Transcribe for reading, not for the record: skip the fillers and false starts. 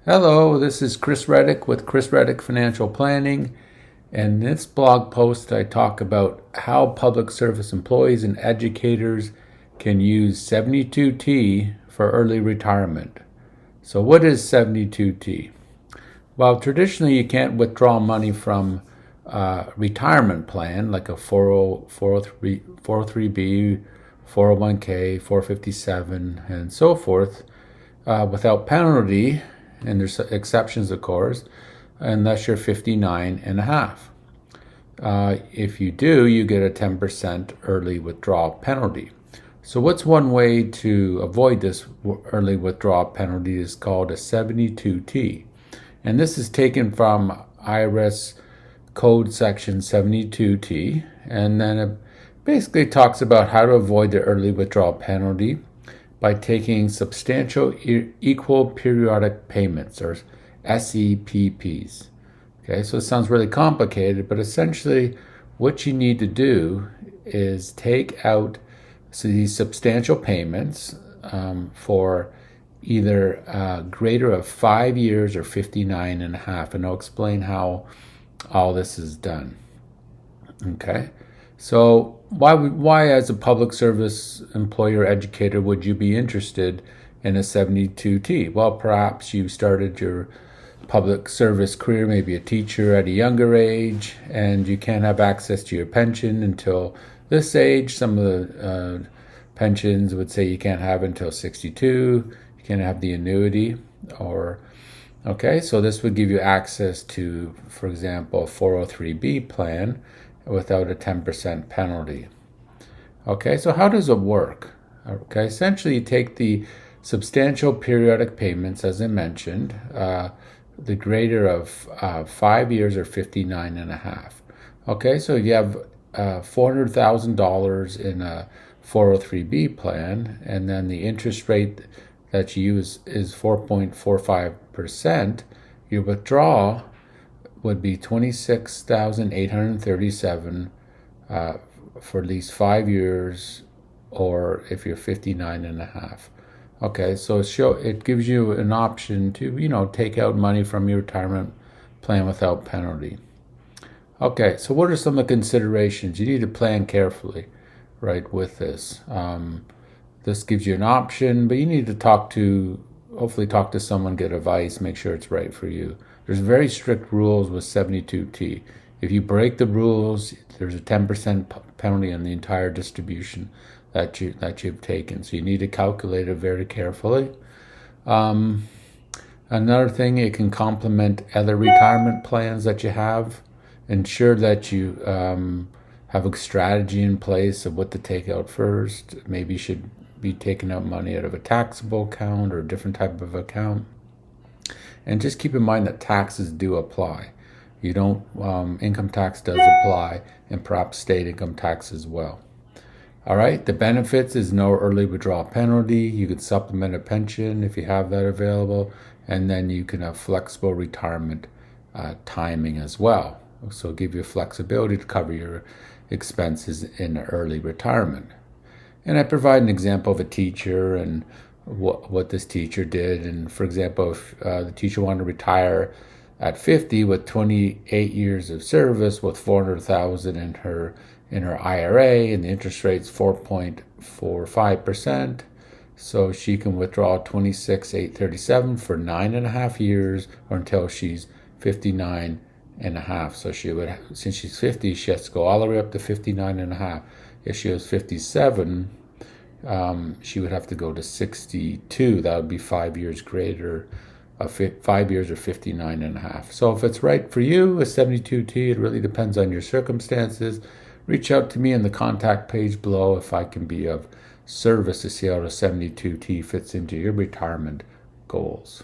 Hello, this is Chris Reddick with Chris Reddick Financial Planning. And in this blog post, I talk about how public service employees and educators can use 72T for early retirement. So what is 72T? Well, traditionally, you can't withdraw money from a retirement plan like a 403, 403B, 401k, 457, and so forth without penalty. And there's exceptions, of course, unless you're 59 and a half. If you do, you get a 10% early withdrawal penalty. So what's one way to avoid this early withdrawal penalty is called a 72T. And this is taken from IRS Code Section 72T. And then it basically talks about how to avoid the early withdrawal penalty by taking substantial equal periodic payments, or SEPPs. Okay, so it sounds really complicated, but essentially what you need to do is take out these substantial payments for either greater of 5 years or 59 and a half. And I'll explain how all this is done. Okay. So why as a public service employee or educator would you be interested in a 72T? Well, perhaps you started your public service career, maybe a teacher at a younger age, and you can't have access to your pension until this age. Some of the pensions would say you can't have until 62. You can't have the annuity okay, so this would give you access to, for example, a 403B plan without a 10% penalty. Okay, so how does it work? Okay, essentially you take the substantial periodic payments, as I mentioned, the greater of 5 years or 59 and a half. Okay, so you have $400,000 in a 403B plan, and then the interest rate that you use is 4.45%. Your withdrawal would be $26,837 for at least 5 years, or if you're 59 and a half. Okay, so it gives you an option to, take out money from your retirement plan without penalty. Okay, so what are some of the considerations? You need to plan carefully, right, with this. This gives you an option, but you need to hopefully talk to someone, get advice, make sure it's right for you. There's very strict rules with 72T. If you break the rules, there's a 10% penalty on the entire distribution that you've taken. So you need to calculate it very carefully. Another thing, it can complement other retirement plans that you have. Ensure that you have a strategy in place of what to take out first. Maybe you should be taking out money out of a taxable account or a different type of account. And just keep in mind that taxes do apply. Income tax does apply, and perhaps state income tax as well. All right, the benefits is no early withdrawal penalty. You could supplement a pension if you have that available, and then you can have flexible retirement timing as well. So give you flexibility to cover your expenses in early retirement. And I provide an example of a teacher and what this teacher did. And for example, if the teacher wanted to retire at 50 with 28 years of service with $400,000 in her IRA, and the interest rate's 4.45%, so she can withdraw $26,837 for 9.5 years, or until she's 59 and a half. So since she's 50, she has to go all the way up to 59 and a half. If she was 57, she would have to go to 62. That would be 5 years greater, 5 years or 59 and a half. So if it's right for you, a 72T, it really depends on your circumstances. Reach out to me in the contact page below if I can be of service to see how the 72T fits into your retirement goals.